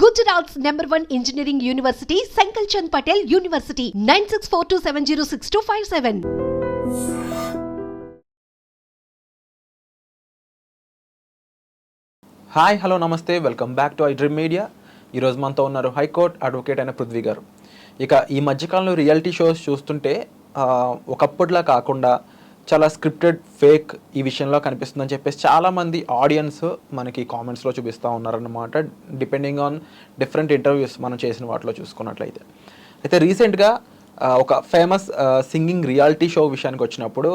Gujarat's #1 engineering university, Sankalchand Patel University, 9642706257. Hi hello నమస్తే, welcome back to I Dream Media. ఈరోజు మనతో ఉన్నారు high court advocate అయిన పృథ్వీ గారు. ఇక ఈ మధ్యకాలంలో రియాలిటీ షోస్ చూస్తుంటే ఒకప్పటిలా కాకుండా చాలా స్క్రిప్టెడ్, ఫేక్ ఈ విషయంలో కనిపిస్తుందని చెప్పేసి చాలామంది ఆడియన్స్ మనకి కామెంట్స్లో చూపిస్తూ ఉన్నారన్నమాట, డిపెండింగ్ ఆన్ డిఫరెంట్ ఇంటర్వ్యూస్ మనం చేసిన వాటిలో చూసుకున్నట్లయితే. అయితే రీసెంట్గా ఒక ఫేమస్ సింగింగ్ రియాలిటీ షో విషయానికి వచ్చినప్పుడు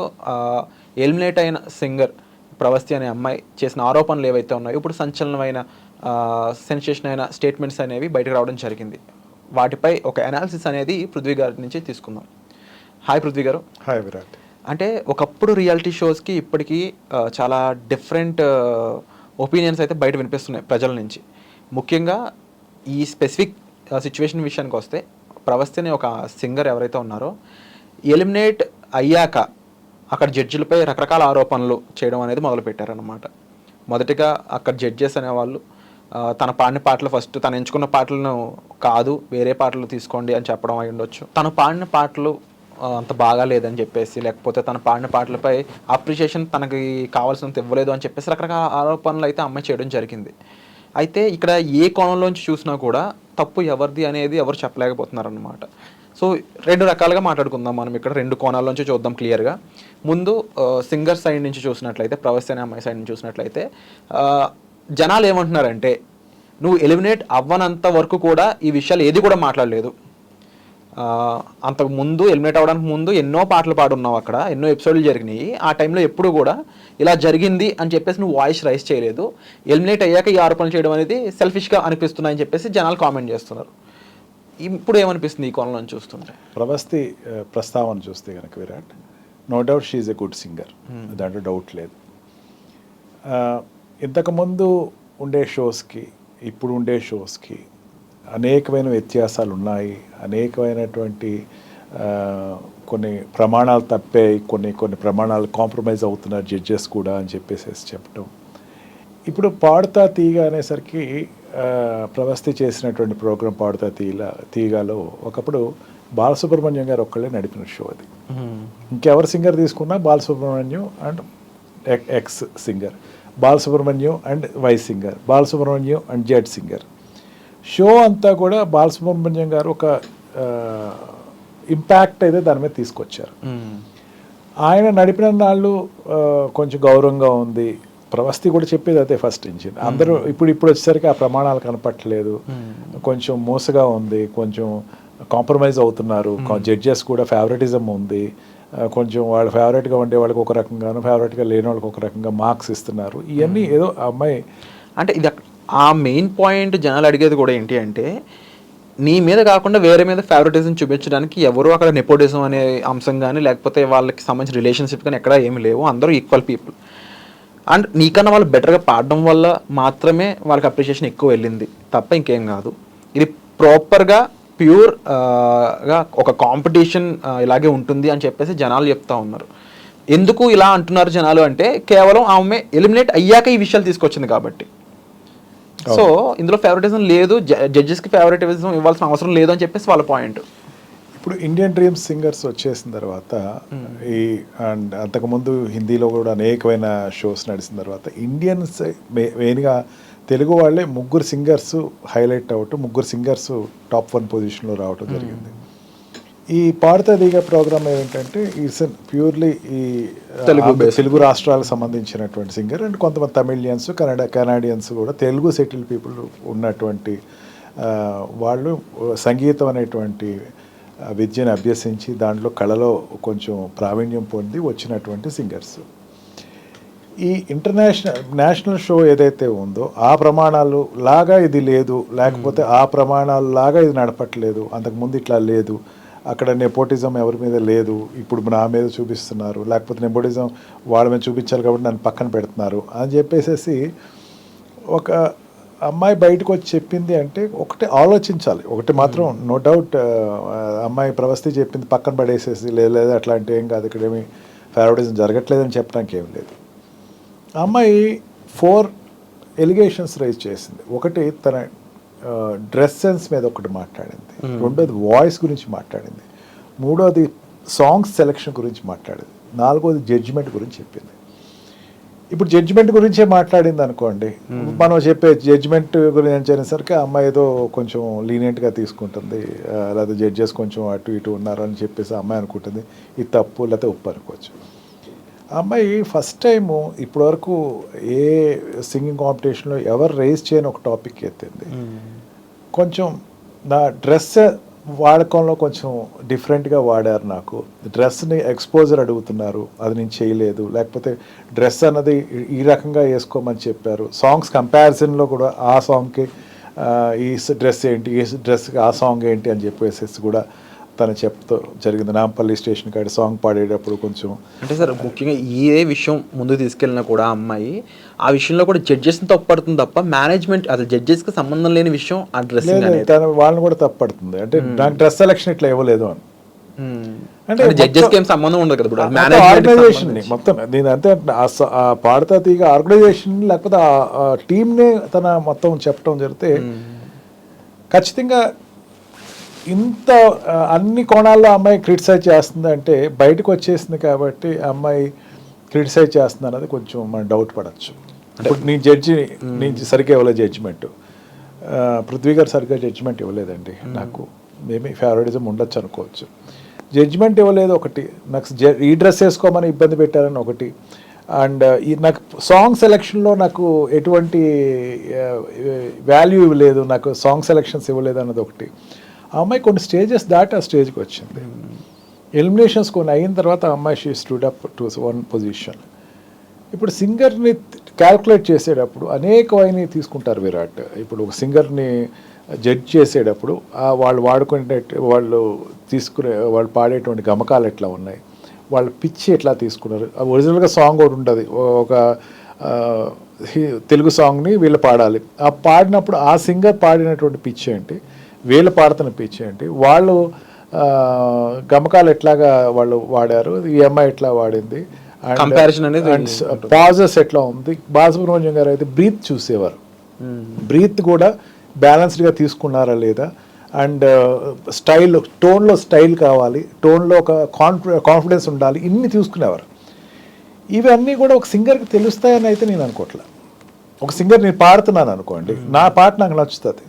ఎలిమినేట్ అయిన సింగర్ ప్రవస్తి అనే అమ్మాయి చేసిన ఆరోపణలు ఏవైతే ఉన్నాయో ఇప్పుడు సంచలనమైన సెన్సేషన్ అయిన స్టేట్మెంట్స్ అనేవి బయటకు రావడం జరిగింది. వాటిపై ఒక అనాలిసిస్ అనేది పృథ్వీ గారి నుంచి తీసుకుందాం. హాయ్ పృథ్వీ గారు. హాయ్ విరాట్. అంటే ఒకప్పుడు రియాలిటీ షోస్కి ఇప్పటికీ చాలా డిఫరెంట్ ఒపీనియన్స్ అయితే బయట వినిపిస్తున్నాయి ప్రజల నుంచి. ముఖ్యంగా ఈ స్పెసిఫిక్ సిచ్యువేషన్ విషయానికి వస్తే ప్రవస్తి అనే ఒక సింగర్ ఎవరైతే ఉన్నారో ఎలిమినేట్ అయ్యాక అక్కడ జడ్జిలపై రకరకాల ఆరోపణలు చేయడం అనేది మొదలుపెట్టారనమాట. మొదటిగా అక్కడ జడ్జెస్ అనేవాళ్ళు తన పాడిన పాటలు ఫస్ట్ తను ఎంచుకున్న పాటలను కాదు వేరే పాటలు తీసుకోండి అని చెప్పడం అయి ఉండొచ్చు. తను పాడిన పాటలు అంత బాగా లేదని చెప్పేసి, లేకపోతే తన పాడిన పాటలపై అప్రిషియేషన్ తనకి కావాల్సినంత ఇవ్వలేదు అని చెప్పేసి రకరకాల ఆరోపణలు అయితే అమ్మాయి చేయడం జరిగింది. అయితే ఇక్కడ ఏ కోణంలోంచి చూసినా కూడా తప్పు ఎవరిది అనేది ఎవరు చెప్పలేకపోతున్నారన్నమాట. సో రెండు రకాలుగా మాట్లాడుకుందాం మనం ఇక్కడ, రెండు కోణాల్లోంచి చూద్దాం క్లియర్గా. ముందు సింగర్ సైడ్ నుంచి చూసినట్లయితే, ప్రవస్తి అనే అమ్మాయి సైడ్ నుంచి చూసినట్లయితే జనాలు ఏమంటున్నారంటే, నువ్వు ఎలిమినేట్ అవ్వనంత వరకు కూడా ఈ విషయాలు ఏది కూడా మాట్లాడలేదు, అంతకు ముందు ఎలిమినేట్ అవ్వడానికి ముందు ఎన్నో పాటలు పాడున్నావు, అక్కడ ఎన్నో ఎపిసోడ్లు జరిగినాయి, ఆ టైంలో ఎప్పుడు కూడా ఇలా జరిగింది అని చెప్పేసి నువ్వు వాయిస్ రైజ్ చేయలేదు, ఎలిమినేట్ అయ్యాక ఈ ఆరోపణలు చేయడం అనేది సెల్ఫిష్గా అనిపిస్తున్నాయని చెప్పేసి జనాలు కామెంట్ చేస్తున్నారు. ఇప్పుడు ఏమనిపిస్తుంది ఈ కోణంలో చూస్తుంటే? ప్రవస్తి ప్రస్తావన చూస్తే కనుక Virat, no doubt she is a good singer, దాంట్లో డౌట్ లేదు. ఇంతకుముందు ఉండే షోస్కి ఇప్పుడు ఉండే షోస్కి అనేకమైన వ్యత్యాసాలు ఉన్నాయి. అనేకమైనటువంటి కొన్ని ప్రమాణాలు తప్పాయి, కొన్ని ప్రమాణాలు కాంప్రమైజ్ అవుతున్నారు జడ్జెస్ కూడా అని చెప్పేసి చెప్పడం. ఇప్పుడు పాడుతా తీగ అనేసరికి ప్రవస్తి చేసినటువంటి ప్రోగ్రాం పాడుతా తీగలో ఒకప్పుడు బాలసుబ్రహ్మణ్యం గారు ఒక్కళ్ళే నడిపిన షో అది. ఇంకెవరు సింగర్ తీసుకున్నా Balasubrahmanyam and x singer, Balasubrahmanyam and y singer, Balasubrahmanyam and z singer. Show అంతా కూడా బాలసుబ్రహ్మణ్యం గారు ఒక ఇంపాక్ట్ అయితే దాని మీద తీసుకొచ్చారు. ఆయన నడిపిన నాళ్ళు కొంచెం గౌరవంగా ఉంది. ప్రవస్తి కూడా చెప్పేది అదే ఫస్ట్ నుంచి. అందరూ ఇప్పుడు వచ్చేసరికి ఆ ప్రమాణాలు కనపట్టలేదు, కొంచెం మోసగా ఉంది, కొంచెం కాంప్రమైజ్ అవుతున్నారు. జడ్జెస్ కూడా ఫేవరెటిజం ఉంది, కొంచెం వాళ్ళు ఫేవరెట్గా ఉండే వాళ్ళకి ఒక రకంగాను, ఫేవరెట్గా లేని వాళ్ళకి ఒక రకంగా మార్క్స్ ఇస్తున్నారు. ఇవన్నీ ఏదో అమ్మాయి అంటే ఇది ఆ మెయిన్ పాయింట్ జనాలు అడిగేది కూడా ఏంటి అంటే, నీ మీద కాకుండా వేరే మీద ఫేవరెటిజం చూపించడానికి ఎవరు అక్కడ నెపోటిజం అనే అంశం కానీ లేకపోతే వాళ్ళకి సంబంధించిన రిలేషన్షిప్ కానీ ఎక్కడ ఏమి లేవు, అందరూ ఈక్వల్ పీపుల్. అండ్ నీకన్నా వాళ్ళు బెటర్గా పాడడం వల్ల మాత్రమే వాళ్ళకి అప్రిషియేషన్ ఎక్కువ వెళ్ళింది తప్ప ఇంకేం కాదు. ఇది ప్రాపర్గా ప్యూర్గా ఒక కాంపిటీషన్ ఇలాగే ఉంటుంది అని చెప్పేసి జనాలు చెప్తా ఉన్నారు. ఎందుకు ఇలా అంటున్నారు జనాలు అంటే, కేవలం ఆమె ఎలిమినేట్ అయ్యాక ఈ విషయాలు తీసుకొచ్చింది కాబట్టి. సో ఇందులో ఫేవరెటిజం లేదు, జడ్జెస్కి ఫేవరెటిజం ఇవ్వాల్సిన అవసరం లేదు అని చెప్పేసి వాళ్ళ పాయింట్. ఇప్పుడు ఇండియన్ డ్రీమ్స్ సింగర్స్ వచ్చేసిన తర్వాత అండ్ అంతకుముందు హిందీలో కూడా అనేకమైన షోస్ నడిచిన తర్వాత ఇండియన్స్ మెయిన్గా తెలుగు వాళ్ళే ముగ్గురు సింగర్స్ హైలైట్ అవ్వటం, ముగ్గురు సింగర్స్ టాప్ 1 పొజిషన్లో రావటం జరిగింది. ఈ పాడుతా దిగ ప్రోగ్రామ్ ఏంటంటే ఇట్స్ ప్యూర్లీ ఈ తెలుగు రాష్ట్రాలకు సంబంధించినటువంటి సింగర్ అండ్ కొంతమంది తమిళియన్స్, కెనాడియన్స్ కూడా తెలుగు సెటిల్ పీపుల్ ఉన్నటువంటి వాళ్ళు సంగీతం అనేటువంటి విద్యను అభ్యసించి దాంట్లో కళలో కొంచెం ప్రావీణ్యం పొంది వచ్చినటువంటి సింగర్స్. ఈ నేషనల్ షో ఏదైతే ఉందో ఆ ప్రమాణాలు లాగా ఇది లేదు, లేకపోతే ఆ ప్రమాణాలు లాగా ఇది నడపట్లేదు, అంతకుముందు ఇట్లా లేదు, అక్కడ నెపోటిజం ఎవరి మీద లేదు, ఇప్పుడు నా మీద చూపిస్తున్నారు, లేకపోతే నెపోటిజం వాళ్ళ మీద చూపించాలి కాబట్టి నన్ను పక్కన పెడుతున్నారు అని చెప్పేసి ఒక అమ్మాయి బయటకు వచ్చి చెప్పింది అంటే ఒకటి ఆలోచించాలి. ఒకటి మాత్రం నో డౌట్, అమ్మాయి ప్రవస్తి చెప్పింది పక్కన పడేసేసి లేదు అట్లాంటి ఏం కాదు, ఇక్కడ ఏమి ఫేవరెటిజం జరగట్లేదని చెప్పడానికి ఏం లేదు. అమ్మాయి 4 ఎలిగేషన్స్ రైజ్ చేసింది. ఒకటి, తన డ్రెస్ సెన్స్ మీద ఒకటి మాట్లాడింది, రెండోది వాయిస్ గురించి మాట్లాడింది, మూడోది సాంగ్స్ సెలెక్షన్ గురించి మాట్లాడింది, నాలుగోది జడ్జిమెంట్ గురించి చెప్పింది. ఇప్పుడు జడ్జిమెంట్ గురించే మాట్లాడింది అనుకోండి, మనం చెప్పే జడ్జిమెంట్ గురించి అనేసరికి అమ్మాయి ఏదో కొంచెం లీనియంట్గా తీసుకుంటుంది, లేదా జడ్జెస్ కొంచెం అటు ఇటు ఉన్నారు అని చెప్పేసి అమ్మాయి అనుకుంటుంది ఇది తప్పు లేకపోతే ఉప్పు అనుకోవచ్చు. అమ్మాయి ఫస్ట్ టైము ఇప్పటివరకు ఏ సింగింగ్ కాంపిటీషన్లో ఎవరు రేస్ చేయని ఒక టాపిక్ ఎత్తింది. కొంచెం నా డ్రెస్ వాడకంలో కొంచెం డిఫరెంట్గా వాడారు. నాకు డ్రెస్ని ఎక్స్పోజర్ అడుగుతున్నారు, అది నేను చేయలేదు, లేకపోతే డ్రెస్ అన్నది ఈ రకంగా వేసుకోమని చెప్పారు. సాంగ్స్ కంపారిజన్లో కూడా ఆ సాంగ్కి ఈ డ్రెస్ ఏంటి, ఈ డ్రెస్కి ఆ సాంగ్ ఏంటి అని చెప్పేసి కూడా తను చెప్తూ జరిగింది. నాంపల్లి స్టేషన్ కాడ సాంగ్ పాడేటప్పుడు కొంచెం అంటే సార్ ముఖ్యంగా ఏ విషయం ముందుకు తీసుకెళ్ళినా కూడా అమ్మాయి ఆ విషయంలో కూడా జడ్జెస్ని తప్పుపడుతుంది తప్ప మేనేజ్మెంట్ అది జడ్జెస్కి సంబంధం లేని విషయం ఆ డ్రెస్సింగ్ అనేది తను వాళ్ళని కూడా తప్పుపడుతుంది. అంటే నాకు డ్రెస్ సెలక్షన్ ఇట్లా ఇవ్వలేదు అని, అంటే జడ్జెస్కి ఏం సంబంధం ఉండదు కదా ఆర్గనైజేషన్ మొత్తం. నేను అంతే ఆ పాడతా తీగ ఆర్గనైజేషన్ లేకపోతే ఆ టీమ్నే తన మొత్తం చెప్పడం జరిగితే ఖచ్చితంగా ఇంత అన్ని కోణాల్లో అమ్మాయి క్రిటిసైజ్ చేస్తుంది అంటే బయటకు వచ్చేసింది కాబట్టి అమ్మాయి క్రిటిసైజ్ చేస్తుంది అన్నది కొంచెం మనం డౌట్ పడవచ్చు. ఇప్పుడు నీ జడ్జి సరిగ్గా ఇవ్వలేదు జడ్జిమెంట్, పృథ్వీ గారు సరిగ్గా జడ్జిమెంట్ ఇవ్వలేదండి, నాకు మేబీ ఫేవరెటిజం ఉండొచ్చు అనుకోవచ్చు. జడ్జిమెంట్ ఇవ్వలేదు ఒకటి, నాకు ఈ డ్రెస్ వేసుకోమని ఇబ్బంది పెట్టారని ఒకటి, అండ్ నాకు సాంగ్ సెలెక్షన్లో నాకు ఎటువంటి వాల్యూ ఇవ్వలేదు, నాకు సాంగ్ సెలెక్షన్స్ ఇవ్వలేదు అన్నది ఒకటి. ఆ అమ్మాయి కొన్ని స్టేజెస్ దాటి ఆ స్టేజ్కి వచ్చింది. ఎలిమినేషన్స్ కొన్ని అయిన తర్వాత ఆ అమ్మాయి she stood up to one position. ఇప్పుడు సింగర్ని క్యాల్కులేట్ చేసేటప్పుడు అనేకమైన తీసుకుంటారు విరాట్. ఇప్పుడు ఒక సింగర్ని జడ్జ్ చేసేటప్పుడు వాళ్ళు వాళ్ళు పాడేటువంటి గమకాలు ఎట్లా ఉన్నాయి, వాళ్ళ పిచ్చి ఎట్లా తీసుకున్నారు. ఒరిజినల్గా సాంగ్ ఒకటి ఉంటుంది, ఒక తెలుగు సాంగ్ని వీళ్ళు పాడాలి, ఆ పాడినప్పుడు ఆ సింగర్ పాడినటువంటి పిచ్ ఏంటి, వీళ్ళు పాడుతున్న పిచ్ ఏంటి, వాళ్ళు గమకాలు ఎట్లాగా వాళ్ళు వాడారు, ఈ అమ్మాయి ఎట్లా వాడింది, అండ్ పాజెస్ ఎట్లా ఉంది. బాలసుబ్రహ్మణ్యం గారు అయితే బ్రీత్ చూసేవారు, బ్రీత్ కూడా బ్యాలెన్స్డ్గా తీసుకున్నారా లేదా, అండ్ స్టైల్ టోన్లో స్టైల్ కావాలి, టోన్లో ఒక కాన్ఫిడెన్స్ ఉండాలి, ఇన్ని తీసుకునేవారు. ఇవన్నీ కూడా ఒక సింగర్కి తెలుస్తాయని అయితే నేను అనుకోవట్లే. ఒక సింగర్ నేను పాడుతున్నాను అనుకోండి, నా పాట నాకు నచ్చుతుంది,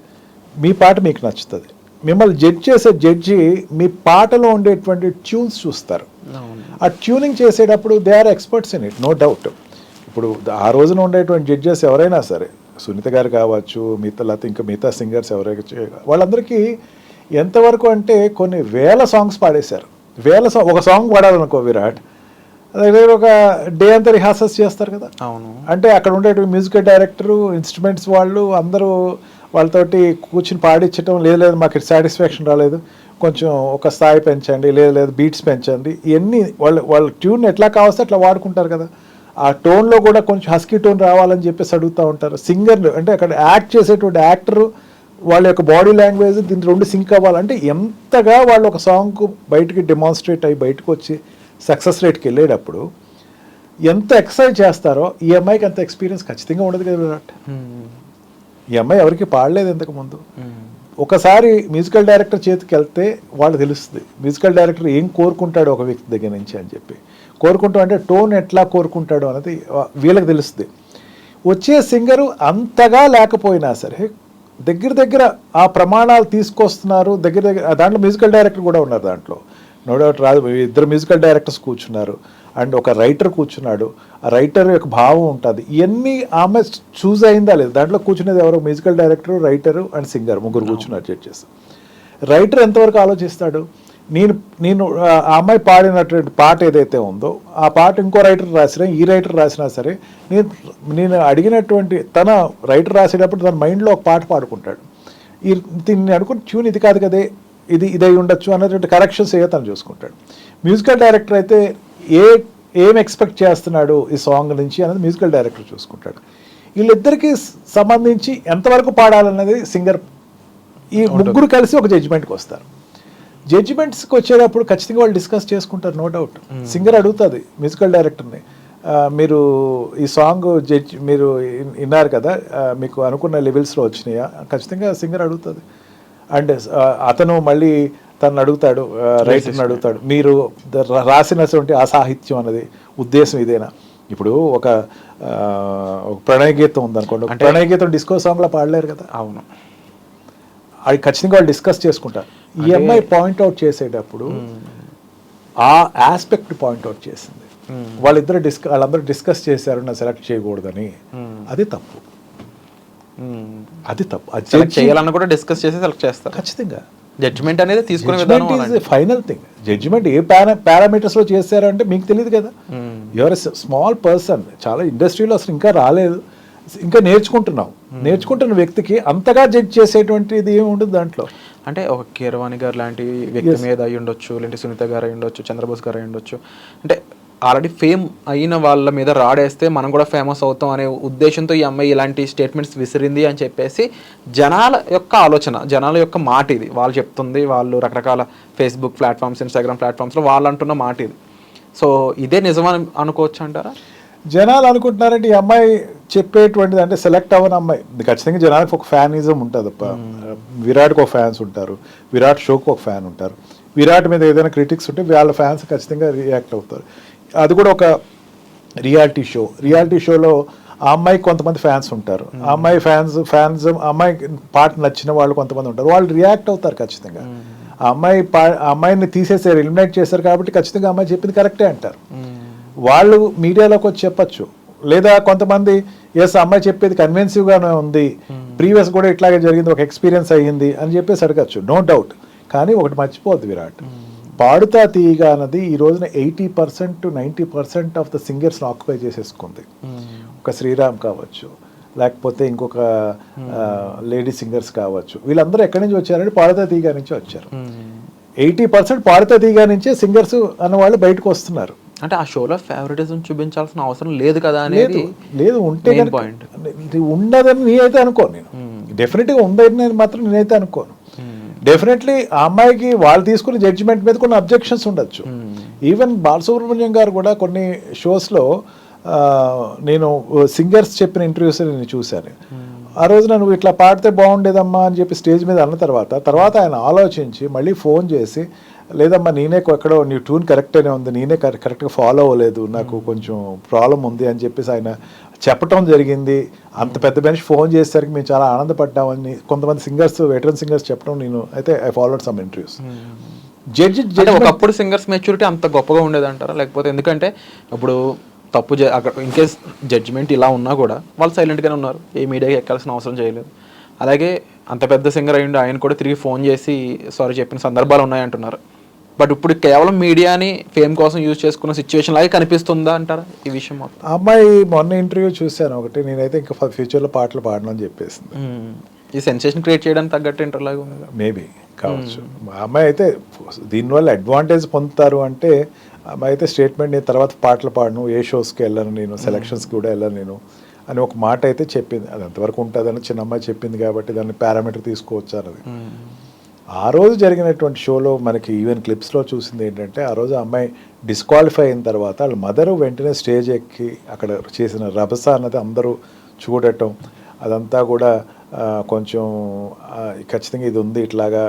మీ పాట మీకు నచ్చుతుంది. మిమ్మల్ని జడ్జ్ చేసే జడ్జి మీ పాటలో ఉండేటువంటి ట్యూన్స్ చూస్తారు. ఆ ట్యూనింగ్ చేసేటప్పుడు they are experts in it, no doubt. ఇప్పుడు ఆ రోజున ఉండేటువంటి జడ్జెస్ ఎవరైనా సరే, సునీత గారు కావచ్చు, మిగతా సింగర్స్ ఎవరైనా, వాళ్ళందరికీ ఎంతవరకు అంటే కొన్ని వేల సాంగ్స్ పాడేశారు. ఒక సాంగ్ పాడాలనుకో విరాట్, అదే ఒక డే అంతా రిహార్సల్స్ చేస్తారు కదా. అంటే అక్కడ ఉండేటువంటి మ్యూజిక్ డైరెక్టరు, ఇన్స్ట్రుమెంట్స్ వాళ్ళు అందరూ వాళ్ళతోటి కూర్చుని పాడించడం, లేదు మాకు సాటిస్ఫాక్షన్ రాలేదు, కొంచెం ఒక స్థాయి పెంచండి, లేదు బీట్స్ పెంచండి, ఇవన్నీ వాళ్ళ ట్యూన్ ఎట్లా కావస్తే అట్లా వాడుకుంటారు కదా. ఆ టోన్లో కూడా కొంచెం హస్కీ టోన్ రావాలని చెప్పేసి అడుగుతూ ఉంటారు. సింగర్లు అంటే అక్కడ యాక్ట్ చేసేటువంటి యాక్టరు వాళ్ళ యొక్క బాడీ లాంగ్వేజ్ దీని రెండు సింక్ అవ్వాలంటే ఎంతగా వాళ్ళు ఒక సాంగ్ బయటికి డెమాన్స్ట్రేట్ అయ్యి బయటకు వచ్చి సక్సెస్ రేట్కి వెళ్ళేటప్పుడు ఎంత ఎక్సర్సైజ్ చేస్తారో ఈ అమ్మాయికి అంత ఎక్స్పీరియన్స్ ఖచ్చితంగా ఉండదు కదా విరాట్. ఈ అమ్మాయి ఎవరికి పాడలేదు ఇంతకుముందు. ఒకసారి మ్యూజికల్ డైరెక్టర్ చేతికి వెళ్తే వాళ్ళు తెలుస్తుంది మ్యూజికల్ డైరెక్టర్ ఏం కోరుకుంటాడు ఒక వ్యక్తి దగ్గర నుంచి అని చెప్పి. కోరుకుంటాం అంటే టోన్ ఎట్లా కోరుకుంటాడు అనేది వీళ్ళకి తెలుస్తుంది. వచ్చే సింగరు అంతగా లేకపోయినా సరే దగ్గర ఆ ప్రమాణాలు తీసుకొస్తున్నారు. దగ్గర దాంట్లో మ్యూజికల్ డైరెక్టర్ కూడా ఉన్నారు, దాంట్లో నో డౌట్. ఇద్దరు మ్యూజికల్ డైరెక్టర్స్ కూర్చున్నారు అండ్ ఒక రైటర్ కూర్చున్నాడు. ఆ రైటర్ యొక్క భావం ఉంటుంది. ఇవన్నీ ఆమె చూజ్ అయిందా లేదు. దాంట్లో కూర్చునేది ఎవరు? Musical director, writer and singer, ముగ్గురు కూర్చున్నారు జడ్జెస్. రైటర్ ఎంతవరకు ఆలోచిస్తాడు? నేను ఆ అమ్మాయి పాడినటువంటి పాట ఏదైతే ఉందో ఆ పాట ఇంకో రైటర్ రాసినా ఈ రైటర్ రాసినా సరే నేను అడిగినటువంటి తన రైటర్ రాసేటప్పుడు తన మైండ్లో ఒక పాట పాడుకుంటాడు. నేను అనుకున్న ట్యూన్ ఇది కాదు కదే, ఇదై ఉండొచ్చు అన్నటువంటి కరెక్షన్స్ ఏ తను చూసుకుంటాడు. మ్యూజికల్ డైరెక్టర్ అయితే ఏం ఎక్స్పెక్ట్ చేస్తున్నాడు ఈ సాంగ్ నుంచి అనేది మ్యూజికల్ డైరెక్టర్ చూసుకుంటాడు. వీళ్ళిద్దరికీ సంబంధించి ఎంతవరకు పాడాలన్నది సింగర్, ఈ ముగ్గురు కలిసి ఒక జడ్జిమెంట్కి వస్తారు. జడ్జిమెంట్స్కి వచ్చేటప్పుడు ఖచ్చితంగా వాళ్ళు డిస్కస్ చేసుకుంటారు, నో డౌట్. సింగర్ అడుగుతుంది మ్యూజికల్ డైరెక్టర్ని, మీరు ఈ సాంగ్ జడ్జ్ మీరు విన్నారు కదా, మీకు అనుకున్న లెవెల్స్లో వచ్చినాయా ఖచ్చితంగా సింగర్ అడుగుతుంది. అండ్ అతను మళ్ళీ తను అడుగుతాడు, రైటర్ని అడుగుతాడు, మీరు రాసినటువంటి ఆ సాహిత్యం అన్నది ఉద్దేశం ఇదేనా? ఇప్పుడు ఒక ప్రణయ గీతం ఉందనుకోండి, ప్రణయ గీతం డిస్కో సాంగ్లో పాడలేరు కదా. అవును, అది ఖచ్చితంగా వాళ్ళు డిస్కస్ చేసుకుంటారు. ఈ అమ్మాయి పాయింట్అవుట్ చేసేటప్పుడు ఆ ఆస్పెక్ట్ పాయింట్అవుట్ చేసింది. వాళ్ళందరూ డిస్కస్ చేశారు నా సెలెక్ట్ చేయకూడదని. అది తప్పు, అది తప్పు. అది చేయాలన్నా కూడా డిస్కస్ చేసి సెలెక్ట్ చేస్తారు. ఖచ్చితంగా జడ్జ్మెంట్ అనేది తీసుకునే విధానం ఫైనల్ థింగ్. జడ్జిమెంట్ ఏ పారామీటర్స్లో చేశారు అంటే మీకు తెలియదు కదా. యువర్ స్మాల్ పర్సన్, చాలా ఇండస్ట్రీలో అసలు ఇంకా రాలేదు, ఇంకా నేర్చుకుంటున్న వ్యక్తికి అంతగా జడ్జ్ చేసేటువంటిది ఏమి ఉండదు దాంట్లో. అంటే ఒక కీరవాణి గారు లాంటి వ్యక్తి మీద అయి ఉండొచ్చు, లేదంటే సునీత గారు అయి ఉండొచ్చు, చంద్రబోస్ గారు అయి ఉండొచ్చు. అంటే ఆల్రెడీ ఫేమ్ అయిన వాళ్ళ మీద రాడేస్తే మనం కూడా ఫేమస్ అవుతాం అనే ఉద్దేశంతో ఈ అమ్మాయి ఇలాంటి స్టేట్మెంట్స్ విసిరింది అని చెప్పేసి జనాల యొక్క ఆలోచన, జనాల యొక్క మాట ఇది. వాళ్ళు చెప్తుంది, వాళ్ళు రకరకాల ఫేస్బుక్ ప్లాట్ఫామ్స్, ఇన్స్టాగ్రామ్ ప్లాట్ఫామ్స్లో వాళ్ళు అంటున్న మాట ఇది. సో ఇదే నిజమని అనుకోవచ్చు అంటారా? జనాలు అనుకుంటున్నారంటే ఈ అమ్మాయి చెప్పేటువంటిది అంటే సెలెక్ట్ అవ్వని అమ్మాయి. ఖచ్చితంగా జనానికి ఒక ఫ్యానిజం ఉంటుంది. విరాట్కి ఒక ఫ్యాన్స్ ఉంటారు, విరాట్ షోకి ఒక ఫ్యాన్ ఉంటారు. విరాట్ మీద ఏదైనా క్రిటిక్స్ ఉంటే వాళ్ళ ఫ్యాన్స్ ఖచ్చితంగా రియాక్ట్ అవుతారు. అది కూడా ఒక రియాలిటీ షోలో ఆ అమ్మాయికి కొంతమంది ఫ్యాన్స్ ఉంటారు, ఆ అమ్మాయి ఫ్యాన్స్ అమ్మాయి పాట నచ్చిన వాళ్ళు కొంతమంది ఉంటారు, వాళ్ళు రియాక్ట్ అవుతారు ఖచ్చితంగా. ఆ అమ్మాయిని తీసేసారు, ఎలిమినేట్ చేశారు కాబట్టి ఖచ్చితంగా అమ్మాయి చెప్పింది కరెక్టే అంటారు. వాళ్ళు మీడియాలోకి వచ్చి చెప్పచ్చు, లేదా కొంతమంది ఎస్ అమ్మాయి చెప్పేది కన్విన్సివ్గానే ఉంది, ప్రీవియస్ కూడా ఇట్లాగే జరిగింది, ఒక ఎక్స్పీరియన్స్ అయ్యింది అని చెప్పేసి అడగచ్చు, నో డౌట్. కానీ ఒకటి మర్చిపోద్ది విరాట్, పాడుతా తీయగా అన్నది ఈ రోజున 80% to 90% ఆఫ్ ద సింగర్స్ని ఆక్యుపై చేసేసుకుంది. ఒక శ్రీరామ్ కావచ్చు, లేకపోతే ఇంకొక లేడీ సింగర్స్ కావచ్చు, వీళ్ళందరూ ఎక్కడి నుంచి వచ్చారంటే పాడుతా తీయగా నుంచి వచ్చారు. 80% పాడుతా తీయగా నుంచే సింగర్స్ అన్న వాళ్ళు బయటకు వస్తున్నారు. అంటే ఆ షోలో ఫేవరెటిజం చూపించాల్సిన అవసరం లేదు కదా అనేది లేదు. ఉంటే పాయింట్ ఉండదని నేనైతే అనుకోను. నేను డెఫినెట్గా ఉందని మాత్రం నేనైతే అనుకోను. డెఫినెట్లీ ఆ అమ్మాయికి వాళ్ళు తీసుకున్న జడ్జిమెంట్ మీద కొన్ని అబ్జెక్షన్స్ ఉండొచ్చు. ఈవెన్ బాలసుబ్రహ్మణ్యం గారు కూడా కొన్ని షోస్లో నేను సింగర్స్ చెప్పిన ఇంటర్వ్యూస్ నేను చూశాను. ఆ రోజున నువ్వు ఇట్లా పాడితే బాగుండేదమ్మా అని చెప్పి స్టేజ్ మీద అన్న తర్వాత ఆయన ఆలోచించి మళ్ళీ ఫోన్ చేసి, లేదమ్మా నేనే ఎక్కడో నీ ట్యూన్ కరెక్ట్గానే ఉంది, నేనే కరెక్ట్గా ఫాలో అవ్వలేదు, నాకు కొంచెం ప్రాబ్లం ఉంది అని చెప్పేసి ఆయన చెప్పటం జరిగింది. అంత పెద్ద మనిషి ఫోన్ చేసేసరికి మేము చాలా ఆనందపడ్డామని కొంతమంది సింగర్స్, వెటరన్ సింగర్స్ చెప్పడం నేను అయితే I followed some interviews. Judge ఒకప్పుడు సింగర్స్ మెచ్యూరిటీ అంత గొప్పగా ఉండేది అంటారా? లేకపోతే ఎందుకంటే ఇప్పుడు తప్పు అక్కడ ఇన్ కేస్ జడ్జిమెంట్ ఇలా ఉన్నా కూడా వాళ్ళు సైలెంట్గానే ఉన్నారు, ఏ మీడియాకి ఎక్కాల్సిన అవసరం చేయలేదు. అలాగే అంత పెద్ద సింగర్ అయ్యిండు, ఆయన కూడా తిరిగి ఫోన్ చేసి సారీ చెప్పిన సందర్భాలు ఉన్నాయంటున్నారు. బట్ ఇప్పుడు కేవలం మీడియాని ఫేమ్ కోసం యూజ్ చేసుకున్న సిచ్యువేషన్ లాగే కనిపిస్తుందా అంటారా ఈ విషయం మొత్తం? అమ్మాయి మొన్న ఇంటర్వ్యూ చూశాను ఒకటి, నేనైతే ఇంకా ఫ్యూచర్లో పాటలు పాడను అని చెప్పేసింది. ఈ సెన్సేషన్ క్రియేట్ చేయడానికి తగ్గట్టు ఇంటర్వ్యూ లాగా ఉంది. మేబీ కావచ్చు. అమ్మాయి అయితే దీనివల్ల అడ్వాంటేజ్ పొందుతారు అంటే అమ్మాయి అయితే స్టేట్మెంట్, నేను తర్వాత పాటలు పాడను, ఏ షోస్కి వెళ్ళను నేను, సెలక్షన్స్కి కూడా వెళ్ళను నేను అని ఒక మాట అయితే చెప్పింది. అది ఎంతవరకు ఉంటుందని చిన్న అమ్మాయి చెప్పింది కాబట్టి దాన్ని పారామీటర్ తీసుకోవచ్చు అన్నది. ఆ రోజు జరిగినటువంటి షోలో మనకి ఈవెన్ క్లిప్స్లో చూసింది ఏంటంటే, ఆ రోజు అమ్మాయి డిస్క్వాలిఫై అయిన తర్వాత వాళ్ళ మదరు వెంటనే స్టేజ్ ఎక్కి అక్కడ చేసిన రభస అన్నది అందరూ చూడటం, అదంతా కూడా కొంచెం ఖచ్చితంగా ఇది ఉంది ఇట్లాగా,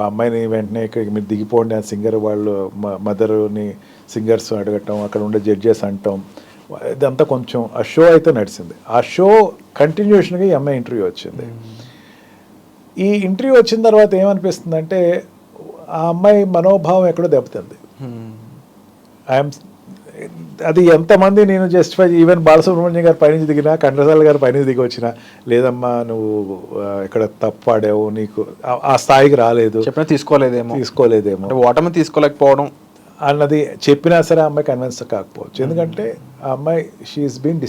అమ్మాయిని వెంటనే ఇక్కడ మీరు దిగిపోండి అని సింగర్ వాళ్ళు మదరుని సింగర్స్ అడగటం, అక్కడ ఉండే జడ్జెస్ అంటాం, ఇదంతా కొంచెం ఆ షో అయితే నడిచింది. ఆ షో కంటిన్యూషన్గా ఈ అమ్మాయి ఇంటర్వ్యూ వచ్చింది. ఈ ఇంటర్వ్యూ వచ్చిన తర్వాత ఏమనిపిస్తుందంటే ఆ అమ్మాయి మనోభావం ఎక్కడో దెబ్బతింది. అది ఎంతమంది నేను జస్టిఫై, ఈవెన్ బాలసుబ్రహ్మణ్యం గారు పైనుంచి దిగినా, కండ్రసాల గారు పైనుంచి దిగి వచ్చినా, లేదమ్మా నువ్వు ఇక్కడ తప్పు పాడావు, నీకు ఆ స్థాయికి రాలేదు, తీసుకోలేదేమో ఓటమి తీసుకోలేకపోవడం అన్నది చెప్పినా సరే ఆ అమ్మాయి కన్విన్స్ కాకపోవచ్చు. ఎందుకంటే ఆ అమ్మాయి షీఈస్ బీన్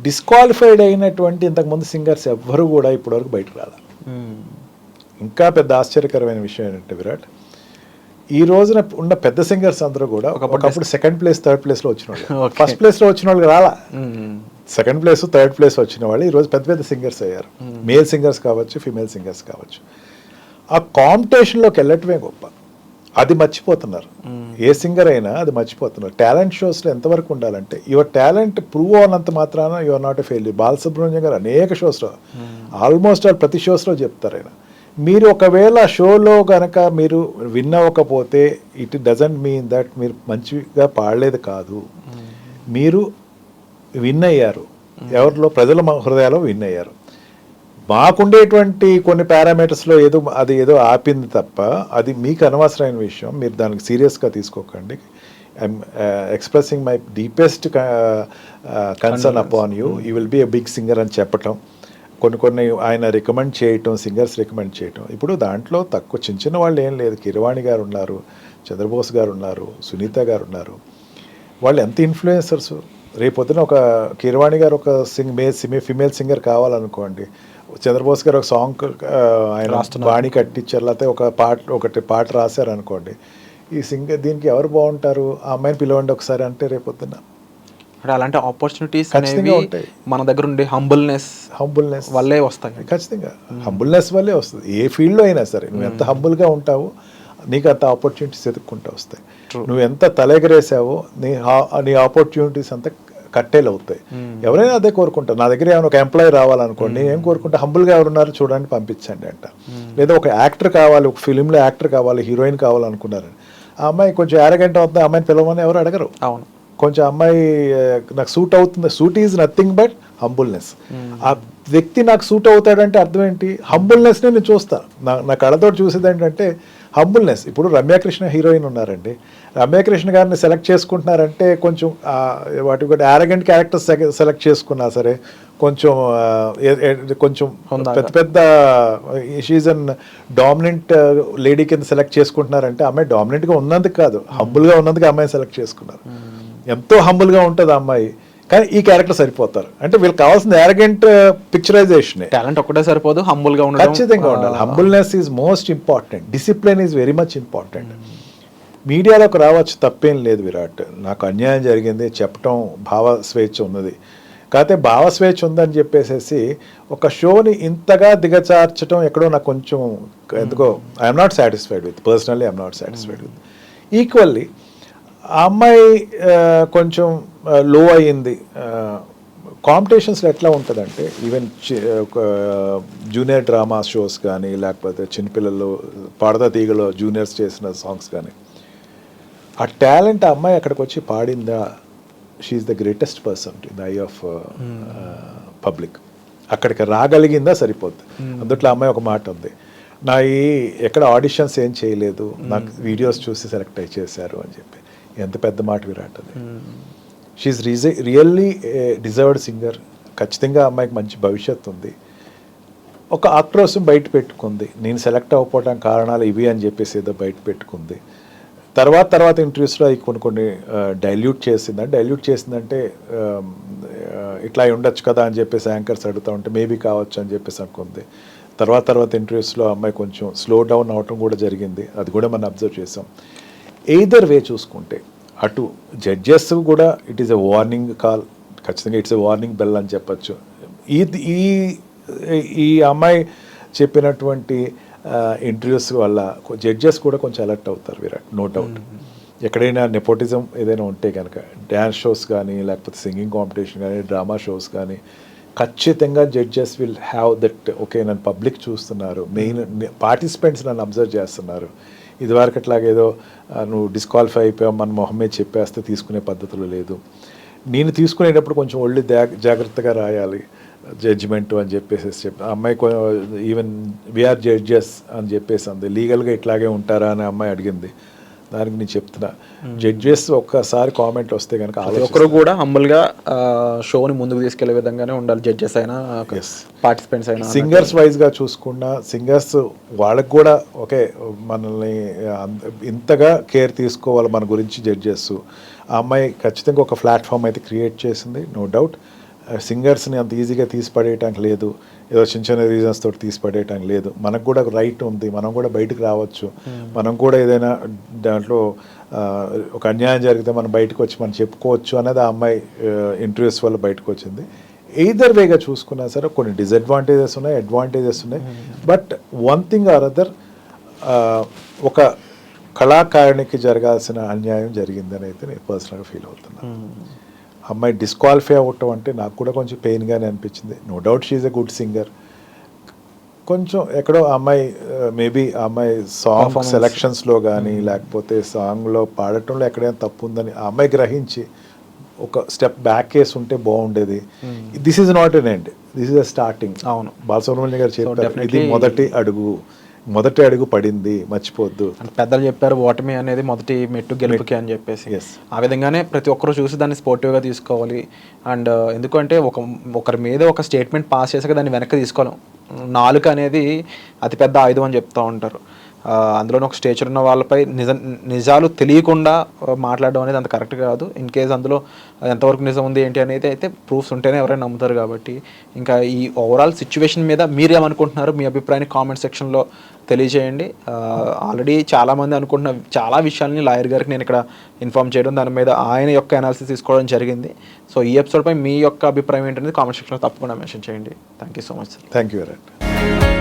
డిస్క్వాలిఫైడ్ అయినటువంటి ఇంతకుముందు సింగర్స్ ఎవ్వరు కూడా ఇప్పటివరకు బయటకు రాలి. ఇంకా పెద్ద ఆశ్చర్యకరమైన విషయం ఏంటంటే విరాట్, ఈ రోజున ఉన్న పెద్ద సింగర్స్ అందరూ కూడా ఒకప్పుడు సెకండ్ ప్లేస్, థర్డ్ ప్లేస్లో వచ్చిన వాళ్ళు, ఫస్ట్ ప్లేస్లో వచ్చిన వాళ్ళు రాలా, సెకండ్ ప్లేస్, థర్డ్ ప్లేస్ వచ్చిన వాళ్ళు ఈరోజు పెద్ద పెద్ద సింగర్స్ అయ్యారు. మేల్ సింగర్స్ కావచ్చు, ఫీమేల్ సింగర్స్ కావచ్చు. ఆ కాంపిటీషన్లోకి వెళ్ళటమే గొప్ప. అది మర్చిపోతున్నారు. ఏ సింగర్ అయినా అది మర్చిపోతున్నారు. టాలెంట్ షోస్లో ఎంతవరకు ఉండాలంటే యువర్ టాలెంట్ ప్రూవ్ అవునంత మాత్రాన your not a failure. Balasubrahmanyam గారు అనేక షోస్లో ఆల్మోస్ట్ ఆల్ ప్రతి షోస్లో చెప్తారు ఆయన, మీరు ఒకవేళ షోలో కనుక మీరు విన్ అవ్వకపోతే ఇట్ డజంట్ మీన్ దట్ మీరు మంచిగా పాడలేదు కాదు, మీరు విన్ అయ్యారు. ఎవరిలో? ప్రజల హృదయాల్లో విన్ అయ్యారు. మాకుండేటువంటి కొన్ని పారామీటర్స్లో అది ఏదో ఆపింది తప్ప అది మీకు అనవసరమైన విషయం. మీరు దానికి సీరియస్గా తీసుకోకండి. I'm expressing my deepest concern upon you will be a big singer అని చెప్పటం, కొన్ని ఆయన రికమెండ్ చేయటం, సింగర్స్ రికమెండ్ చేయటం. ఇప్పుడు దాంట్లో తక్కువ చిన్న వాళ్ళు ఏం లేదు. కిరవాణి గారు ఉన్నారు, చంద్రబోస్ గారు ఉన్నారు, సునీత గారు ఉన్నారు. వాళ్ళు ఎంత ఇన్ఫ్లుయెన్సర్స్. రేపొద్దున ఒక కిరవాణి గారు ఒక ఫిమేల్ సింగర్ కావాలనుకోండి, చంద్రబోస్ గారు ఒక సాంగ్ ఆయన బాణి కట్టించారు, లేకపోతే ఒకటి పాట రాశారనుకోండి, ఈ సింగర్ దీనికి ఎవరు బాగుంటారు, ఆ అమ్మాయిని పిలవండి ఒకసారి అంటే రేపొద్దున అలాంటి ఆపర్చునిటీస్ ఖచ్చితంగా ఉంటాయి. మన దగ్గర ఉండే హంబుల్నెస్ వల్లే వస్తాయి. ఖచ్చితంగా హంబుల్నెస్ వల్లే వస్తుంది. ఏ ఫీల్డ్లో అయినా సరే నువ్వు ఎంత హంబుల్గా ఉంటావో నీకు అంత ఆపర్చునిటీస్ ఎదుర్కొంటూ వస్తాయి. నువ్వు ఎంత తలెగరేసావో నీ ఆపర్చునిటీస్ అంతా కట్టేలు అవుతాయి. ఎవరైనా అదే కోరుకుంటారు. నా దగ్గర ఏమైనా ఒక ఎంప్లాయీ రావాలనుకోండి, ఏం కోరుకుంటా, హంబుల్గా ఎవరున్నారు చూడండి పంపించండి అంట. లేదా ఒక యాక్టర్ కావాలి, ఒక ఫిలింలో యాక్టర్ కావాలి, హీరోయిన్ కావాలనుకున్నారు, ఆ అమ్మాయి కొంచెం యారగెంట్ అవుతుంది, ఆ అమ్మాయిని పిలవమని ఎవరు అడగరు. అవును, కొంచెం అమ్మాయి నాకు సూట్ అవుతుంది. Suit is nothing but humbleness. ఆ వ్యక్తి నాకు సూట్ అవుతాడంటే అర్థం ఏంటి? హంబుల్నెస్నే నేను చూస్తాను. నా కళ్ళతో చూసేది ఏంటంటే హంబుల్నెస్. ఇప్పుడు రమ్యాకృష్ణ హీరోయిన్ ఉన్నారండి, రమ్యాకృష్ణ గారిని సెలెక్ట్ చేసుకుంటున్నారంటే కొంచెం వాటి కూడా యారగెంట్ క్యారెక్టర్స్ సెలెక్ట్ చేసుకున్నా సరే కొంచెం పెద్ద షీజ్ అన్ డామినెంట్ లేడీ కింద సెలెక్ట్ చేసుకుంటున్నారంటే అమ్మాయి డామినెంట్గా ఉన్నందుకు కాదు, హంబుల్గా ఉన్నందుకు అమ్మాయిని సెలెక్ట్ చేసుకున్నారు. ఎంతో హంబుల్గా ఉంటుంది ఆ అమ్మాయి, కానీ ఈ క్యారెక్టర్ సరిపోతారు. అంటే వీళ్ళకి కావాల్సిన యారగెంట్ పిక్చరైజేషన్. టాలెంట్ ఒకటే సరిపోదు, హంబుల్గా ఉండడం ఖచ్చితంగా ఉండాలి. Humbleness is most important. Discipline is very much important. మీడియాలోకి రావచ్చు, తప్పేం లేదు. విరాట్, నాకు అన్యాయం జరిగింది చెప్పటం భావ స్వేచ్ఛ ఉన్నది. కాకపోతే భావ స్వేచ్ఛ ఉందని చెప్పేసి ఒక షోని ఇంతగా దిగచార్చడం ఎక్కడో నాకు కొంచెం ఎందుకో I'm not satisfied with. Personally I'm not satisfied with. Equally ఆ అమ్మాయి కొంచెం లో అయ్యింది. కాంపిటీషన్స్లో ఎట్లా ఉంటుందంటే ఈవెన్ ఒక జూనియర్ డ్రామా షోస్ కానీ, లేకపోతే చిన్నపిల్లలు పాడతా తీగలో జూనియర్స్ చేసిన సాంగ్స్ కానీ, ఆ టాలెంట్ ఆ అమ్మాయి అక్కడికి వచ్చి పాడిందా, she is the greatest person in the eye of public. అక్కడికి రాగలిగిందా సరిపోద్ది. అందుట్లో అమ్మాయి ఒక మాట ఉంది, నా ఎక్కడ ఆడిషన్స్ ఏం చేయలేదు, నాకు వీడియోస్ చూసి సెలెక్ట్ అయ్యి చేశారు అని చెప్పి. ఎంత పెద్ద మాట విరాట్ అది. She's really deserved singer. ఖచ్చితంగా అమ్మాయికి మంచి భవిష్యత్తు ఉంది. ఒక ఆక్రోశం బయట పెట్టుకుంది, నేను సెలెక్ట్ అవ్వకపోవడానికి కారణాలు ఇవి అని చెప్పేసి ఏదో బయట పెట్టుకుంది. తర్వాత ఇంటర్వ్యూస్లో అవి కొన్ని డైల్యూట్ చేసిందంటే ఇట్లా ఉండొచ్చు కదా అని చెప్పేసి యాంకర్స్ అడుగుతూ ఉంటే మేబీ కావచ్చు అని చెప్పేసి అనుకుంది. తర్వాత ఇంటర్వ్యూస్లో అమ్మాయి కొంచెం స్లో డౌన్ అవటం కూడా జరిగింది. అది కూడా మనం అబ్జర్వ్ చేసాం. ఎయిదర్ వే చూసుకుంటే అటు జడ్జెస్ కూడా it is a warning call, ఖచ్చితంగా ఇట్స్ ఎ వార్నింగ్ బెల్ అని చెప్పచ్చు. ఈ అమ్మాయి చెప్పినటువంటి ఇంటర్వ్యూస్ వల్ల జడ్జెస్ కూడా కొంచెం అలర్ట్ అవుతారు విరాట్, నో డౌట్. ఎక్కడైనా నెపోటిజం ఏదైనా ఉంటే కనుక డ్యాన్స్ షోస్ కానీ, లేకపోతే సింగింగ్ కాంపిటీషన్ కానీ, డ్రామా షోస్ కానీ, ఖచ్చితంగా judges will have that. Okay, నన్ను పబ్లిక్ చూస్తున్నారు, మెయిన్ పార్టిసిపెంట్స్ నన్ను అబ్జర్వ్ చేస్తున్నారు. ఇదివరకు అట్లాగేదో నువ్వు డిస్క్వాలిఫై అయిపోయావు మన మొహమ్మే చెప్పేస్తే తీసుకునే పద్ధతులు లేదు. నేను తీసుకునేటప్పుడు కొంచెం ఒళ్ళు జాగ్రత్తగా రాయాలి జడ్జిమెంటు అని చెప్పేసి అమ్మాయి ఈవెన్ వీఆర్ జడ్జెస్ అని చెప్పేసి అంది. లీగల్గా ఇట్లాగే ఉంటారా అని అమ్మాయి అడిగింది. దానికి నేను చెప్తున్నా, జడ్జెస్ ఒక్కసారి కామెంట్ వస్తే కనుక ఒకరు కూడా హంబుల్గా షోని ముందుకు తీసుకెళ్లే విధంగానే ఉండాలి. జడ్జెస్ అయినా పార్టిసిపెంట్స్ అయినా సింగర్స్ వైజ్గా చూసుకున్నా, సింగర్స్ వాళ్ళకి కూడా ఓకే మనల్ని ఇంతగా కేర్ తీసుకోవాలి మన గురించి జడ్జెస్. ఆ అమ్మాయి ఖచ్చితంగా ఒక ప్లాట్ఫామ్ అయితే క్రియేట్ చేసింది, నో డౌట్. సింగర్స్ని అంత ఈజీగా తీసి పడేయటానికి లేదు, ఏదో చిన్న రీజన్స్ తోటి తీసి పడేయటానికి లేదు. మనకు కూడా రైట్ ఉంది, మనం కూడా బయటకు రావచ్చు. మనం కూడా ఏదైనా దాంట్లో ఒక అన్యాయం జరిగితే మనం బయటకు వచ్చి మనం చెప్పుకోవచ్చు అనేది ఆ అమ్మాయి ఇంటర్వ్యూస్ వల్ల బయటకు వచ్చింది. ఎయిదర్ వేగా చూసుకున్నా సరే కొన్ని డిసడ్వాంటేజెస్ ఉన్నాయి, అడ్వాంటేజెస్ ఉన్నాయి. But one thing or other, ఒక కళాకారునికి జరగాల్సిన అన్యాయం జరిగిందని అయితే నేను పర్సనల్గా ఫీల్ అవుతున్నాను. అమ్మాయి డిస్క్వాలిఫై అవ్వటం అంటే నాకు కూడా కొంచెం పెయిన్గానే అనిపించింది. No doubt she's a good singer. కొంచెం ఎక్కడో అమ్మాయి మేబీ అమ్మాయి సాంగ్ సెలక్షన్స్లో కానీ లేకపోతే సాంగ్లో పాడటంలో ఎక్కడైనా తప్పు ఉందని ఆ అమ్మాయి గ్రహించి ఒక స్టెప్ బ్యాక్ వేసి ఉంటే బాగుండేది. This is not an end, this is a starting. అవును, బాలసుబ్రహ్మణ్యం గారు చెప్పారు, ఇది మొదటి అడుగు పడింది, మర్చిపోద్దు. పెద్దలు చెప్పారు ఓటమి అనేది మొదటి మెట్టు గెలుపుకి అని చెప్పేసి. ఆ విధంగానే ప్రతి ఒక్కరు చూసి దాన్ని స్పోర్టివ్గా తీసుకోవాలి. అండ్ ఎందుకంటే ఒకరి మీద ఒక స్టేట్మెంట్ పాస్ చేసాక దాన్ని వెనక్కి తీసుకోలేం. నాలుక అనేది అతిపెద్ద ఆయుధం అని చెప్తూ ఉంటారు. అందులోనే ఒక స్టేచర్ ఉన్న వాళ్ళపై నిజాలు తెలియకుండా మాట్లాడడం అనేది అంత కరెక్ట్ కాదు. ఇన్ కేస్ అందులో ఎంతవరకు నిజం ఉంది ఏంటి అనేది అయితే ప్రూఫ్స్ ఉంటేనే ఎవరైనా నమ్ముతారు. కాబట్టి ఇంకా ఈ ఓవరాల్ సిచ్యువేషన్ మీద మీరేమనుకుంటున్నారు, మీ అభిప్రాయాన్ని కామెంట్ సెక్షన్లో తెలియజేయండి. ఆల్రెడీ చాలామంది అనుకుంటున్న చాలా విషయాలని లాయర్ గారికి నేను ఇక్కడ ఇన్ఫార్మ్ చేయడం, దాని మీద ఆయన యొక్క అనాలిసిస్ తీసుకోవడం జరిగింది. సో ఈ ఎపిసోడ్పై మీ యొక్క అభిప్రాయం ఏంటనేది కామెంట్ సెక్షన్లో తప్పకుండా మెన్షన్ చేయండి. Thank you so much sir. Thank you very much.